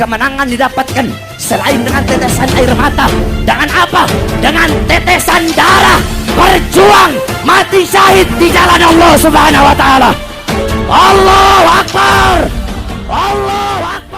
kemenangan didapatkan selain dengan tetesan air mata. Dengan apa? Dengan tetesan darah. Berjuang mati syahid di jalan Allah Subhanahu wa taala. Allahu Akbar. Allahu Akbar.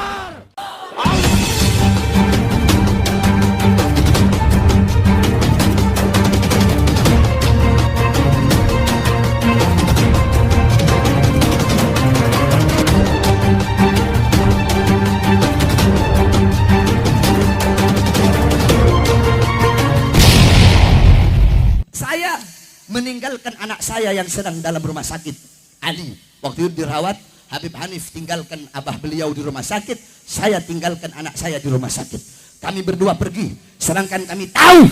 Saya meninggalkan anak saya yang sedang dalam rumah sakit, Ali. Waktu itu dirawat, Habib Hanif tinggalkan abah beliau di rumah sakit, saya tinggalkan anak saya di rumah sakit. Kami berdua pergi, sedangkan kami tahu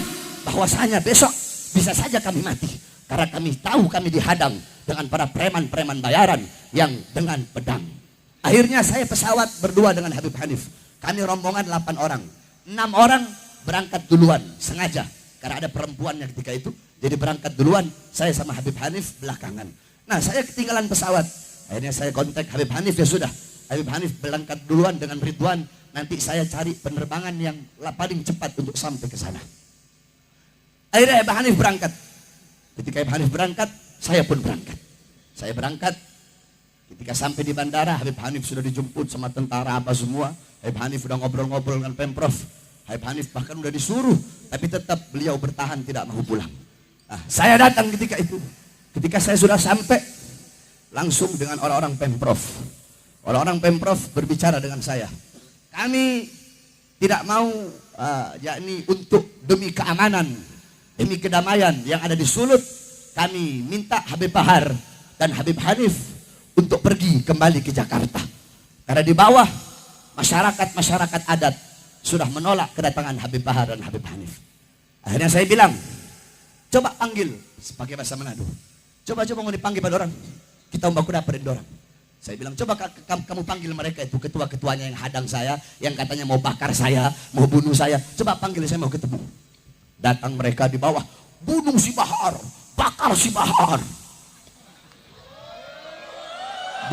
bahwasanya besok bisa saja kami mati. Karena kami tahu kami dihadang dengan para preman-preman bayaran yang dengan pedang. Akhirnya saya pesawat berdua dengan Habib Hanif. Kami rombongan 8 orang. 6 orang berangkat duluan, sengaja. Karena ada perempuannya ketika itu. Jadi berangkat duluan, saya sama Habib Hanif belakangan. Nah, saya ketinggalan pesawat. Akhirnya saya kontak Habib Hanif, ya sudah. Habib Hanif berangkat duluan dengan Ridwan. Nanti saya cari penerbangan yang paling cepat untuk sampai ke sana. Akhirnya Habib Hanif berangkat. Ketika Habib Hanif berangkat, saya pun berangkat. Saya berangkat. Ketika sampai di bandara, Habib Hanif sudah dijemput sama tentara apa semua. Habib Hanif sudah ngobrol-ngobrol dengan Pemprov. Habib Hanif bahkan sudah disuruh, tapi tetap beliau bertahan tidak mau pulang. Nah, saya datang ketika itu. Ketika saya sudah sampai, langsung dengan orang-orang Pemprov. Orang-orang Pemprov berbicara dengan saya. Kami tidak mau, yakni untuk demi keamanan, demi kedamaian yang ada di Sulut, kami minta Habib Bahar dan Habib Hanif untuk pergi kembali ke Jakarta. Karena di bawah masyarakat adat sudah menolak kedatangan Habib Bahar dan Habib Hanif. Akhirnya saya bilang, coba panggil, pakai bahasa Manado. Coba mau dipanggil pada orang. Kita membaku dapat dari orang. Saya bilang, coba kamu panggil mereka itu, ketua-ketuanya yang hadang saya, yang katanya mau bakar saya, mau bunuh saya. Coba panggil, saya mau ketemu. Datang mereka di bawah, bunuh si Bahar, bakar si Bahar.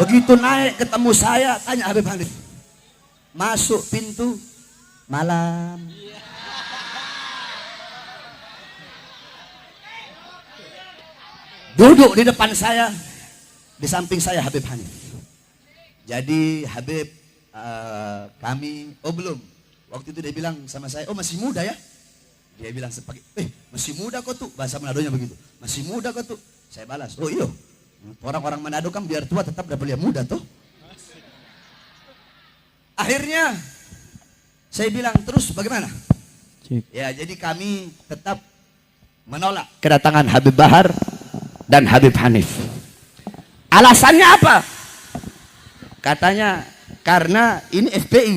Begitu naik ketemu saya, tanya Habib Hanif. Masuk pintu, malam. Duduk di depan saya, di samping saya Habib Hanif. Jadi Habib, kami, belum. Waktu itu dia bilang sama saya, masih muda ya? Dia bilang sebagai, masih muda kok tuh, bahasa Manadonya begitu. Masih muda kok tuh. Saya balas, iya. Orang-orang Manado kan biar tua tetap dapat lihat muda tuh. Akhirnya saya bilang, terus bagaimana? Ya, jadi kami tetap menolak kedatangan Habib Bahar dan Habib Hanif. Alasannya apa? Katanya karena ini FPI.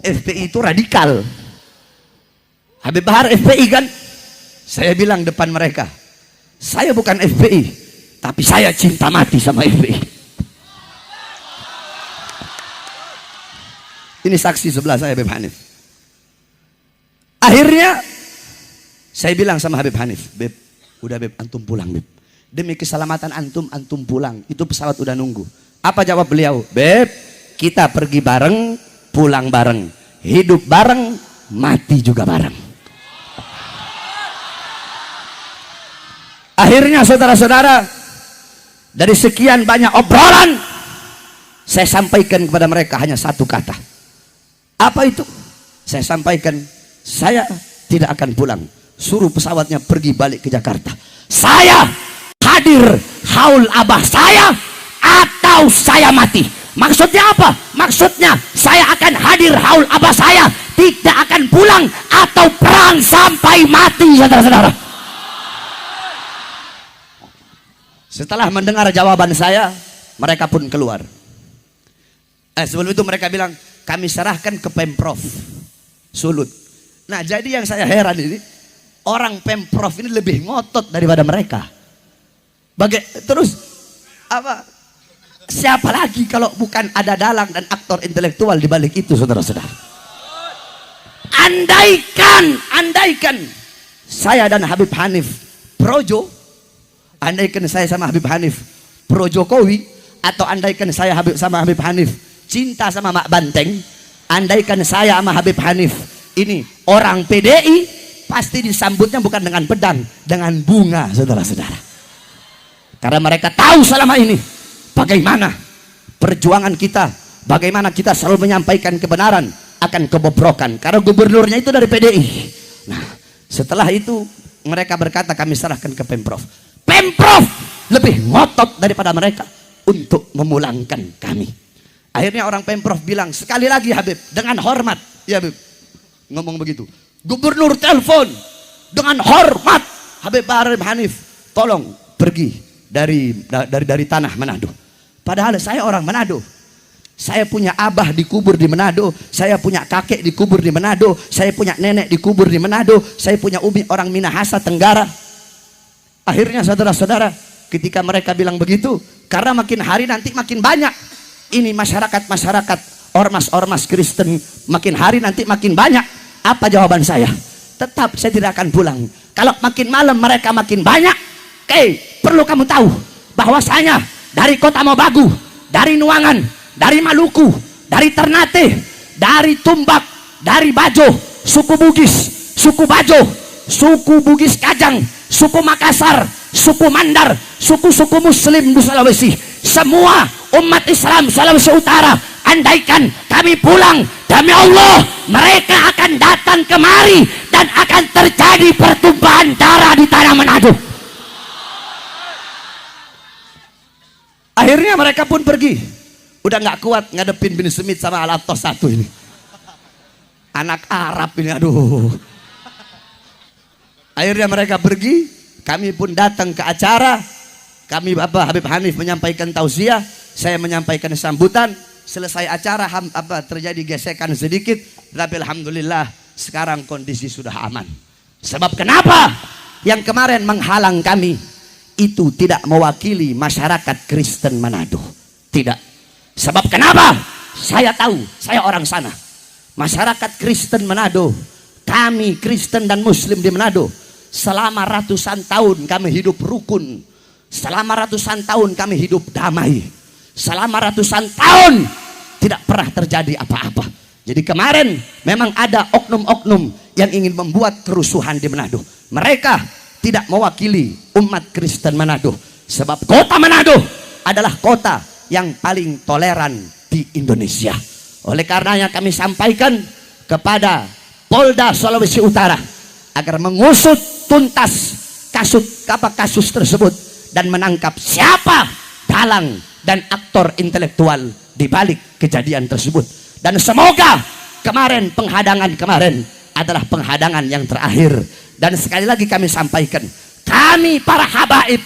FPI itu radikal. Habib Bahar FPI kan? Saya bilang depan mereka, saya bukan FPI, tapi saya cinta mati sama FPI. Ini saksi sebelah saya Habib Hanif. Akhirnya saya bilang sama Habib Hanif, Beb, udah Beb, antum pulang Beb. Demi keselamatan antum pulang. Itu pesawat udah nunggu. Apa jawab beliau? Beb, kita pergi bareng, pulang bareng. Hidup bareng, mati juga bareng. Akhirnya saudara-saudara, dari sekian banyak obrolan, saya sampaikan kepada mereka hanya satu kata. Apa itu? Saya sampaikan, saya tidak akan pulang. Suruh pesawatnya pergi balik ke Jakarta. Saya hadir haul abah saya atau saya mati. Maksudnya apa? Maksudnya saya akan hadir haul abah saya, tidak akan pulang atau perang sampai mati, saudara-saudara. Setelah mendengar jawaban saya, mereka pun keluar. Sebelum itu mereka bilang, kami serahkan ke Pemprov Sulut. Nah, jadi yang saya heran ini, orang Pemprov ini lebih ngotot daripada mereka. Terus apa? Siapa lagi kalau bukan ada dalang dan aktor intelektual di balik itu, saudara-saudara? Andaikan saya dan Habib Hanif projo, andaikan saya sama Habib Hanif pro Jokowi, atau andaikan saya sama Habib Hanif cinta sama Mak Banteng, andaikan saya sama Habib Hanif ini orang PDI, pasti disambutnya bukan dengan pedang, dengan bunga, saudara-saudara. Karena mereka tahu selama ini bagaimana perjuangan kita, bagaimana kita selalu menyampaikan kebenaran akan kebobrokan. Karena gubernurnya itu dari PDI. Nah, setelah itu mereka berkata kami serahkan ke Pemprov. Pemprov lebih ngotot daripada mereka untuk memulangkan kami. Akhirnya orang Pemprov bilang, sekali lagi Habib, dengan hormat. Ya Habib, ngomong begitu. Gubernur telepon dengan hormat, Habib Hanif, tolong pergi dari tanah Manado. Padahal saya orang Manado. Saya punya abah dikubur di Manado, saya punya kakek dikubur di Manado, saya punya nenek dikubur di Manado, saya punya umi orang Minahasa Tenggara. Akhirnya saudara-saudara, ketika mereka bilang begitu, karena makin hari nanti makin banyak ini masyarakat ormas-ormas Kristen, makin hari nanti makin banyak. Apa jawaban saya? Tetap saya tidak akan pulang. Kalau makin malam mereka makin banyak, perlu kamu tahu bahwasanya dari Kota Mobagu, dari Nuangan, dari Maluku, dari Ternate, dari Tumbak, dari Bajo, suku Bugis, suku Bajo, suku Bugis Kajang, suku Makassar, suku Mandar, suku-suku Muslim di Sulawesi, semua umat Islam Sulawesi Utara, andaikan kami pulang, demi Allah mereka akan datang kemari dan akan terjadi pertumpahan darah di tanah Manado. Akhirnya mereka pun pergi. Udah nggak kuat ngadepin Bin Smith sama Al-Atos satu ini. Anak Arab ini, aduh. Akhirnya mereka pergi, kami pun datang ke acara. Kami Habib Hanif menyampaikan tausiah, saya menyampaikan sambutan. Selesai acara terjadi gesekan sedikit, tapi alhamdulillah sekarang kondisi sudah aman. Sebab kenapa? Yang kemarin menghalang kami itu tidak mewakili masyarakat Kristen Manado. Tidak. Sebab kenapa? Saya tahu, saya orang sana. Masyarakat Kristen Manado, kami Kristen dan Muslim di Manado, selama ratusan tahun kami hidup rukun. Selama ratusan tahun kami hidup damai. Selama ratusan tahun tidak pernah terjadi apa-apa. Jadi kemarin memang ada oknum-oknum yang ingin membuat kerusuhan di Manado. Mereka tidak mewakili umat Kristen Manado. Sebab kota Manado adalah kota yang paling toleran di Indonesia. Oleh karenanya kami sampaikan kepada Polda Sulawesi Utara agar mengusut tuntas kasus tersebut dan menangkap siapa dalang dan aktor intelektual di balik kejadian tersebut. Dan semoga penghadangan kemarin adalah penghadangan yang terakhir. Dan sekali lagi kami sampaikan, kami para habaib,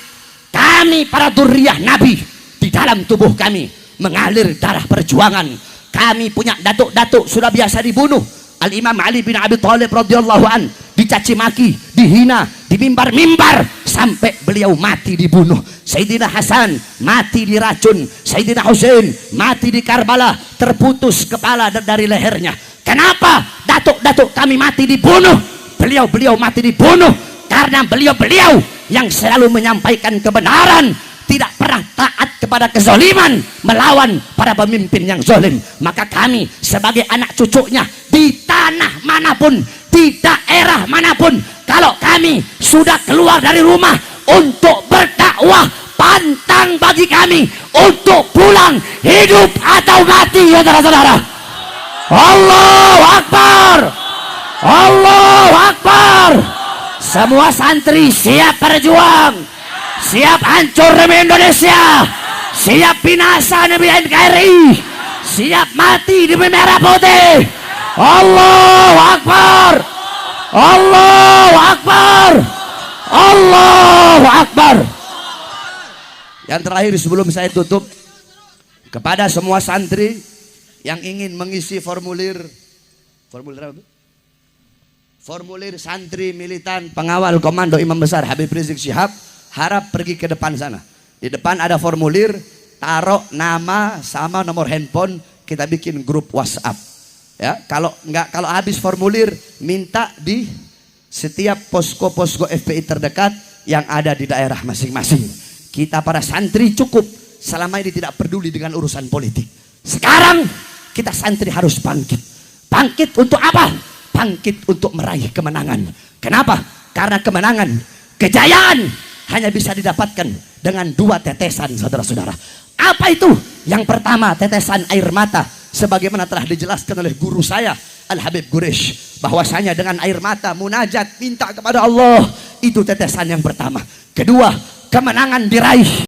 kami para dzurriyyah Nabi, di dalam tubuh kami mengalir darah perjuangan. Kami punya datuk-datuk sudah biasa dibunuh. Al-Imam Ali bin Abi Thalib radhiyallahu an dicaci maki, dihina, di mimbar-mimbar sampai beliau mati dibunuh. Sayyidina Hasan mati diracun, Sayyidina Husain mati di Karbala, terputus kepala dari lehernya. Kenapa datuk-datuk kami mati dibunuh? Beliau mati dibunuh karena beliau yang selalu menyampaikan kebenaran, tidak pernah taat kepada kezaliman, melawan para pemimpin yang zalim. Maka kami sebagai anak cucunya di tanah manapun, di daerah manapun, kalau kami sudah keluar dari rumah untuk berdakwah, pantang bagi kami untuk pulang hidup atau mati, ya saudara-saudara. Allahu Akbar, Allahu Akbar. Semua santri siap berjuang, siap hancur demi Indonesia, siap binasa demi NKRI, siap mati demi merah putih. Allahu Akbar, Allahu Akbar, Allahu Akbar. Yang terakhir sebelum saya tutup, kepada semua santri yang ingin mengisi formulir apa? Formulir santri militan pengawal komando Imam Besar Habib Rizik Syihab, harap pergi ke depan sana. Di depan ada formulir, taruh nama sama nomor handphone, kita bikin grup WhatsApp. Ya, kalau habis formulir, minta di setiap posko-posko FPI terdekat yang ada di daerah masing-masing. Kita para santri cukup selama ini tidak peduli dengan urusan politik. Sekarang kita santri harus bangkit. Bangkit untuk apa? Bangkit untuk meraih kemenangan. Kenapa? Karena kemenangan, kejayaan hanya bisa didapatkan dengan dua tetesan, saudara-saudara. Apa itu? Yang pertama, tetesan air mata. Sebagaimana telah dijelaskan oleh guru saya, Al-Habib Quraish, bahwasanya dengan air mata munajat minta kepada Allah, itu tetesan yang pertama. Kedua, kemenangan diraih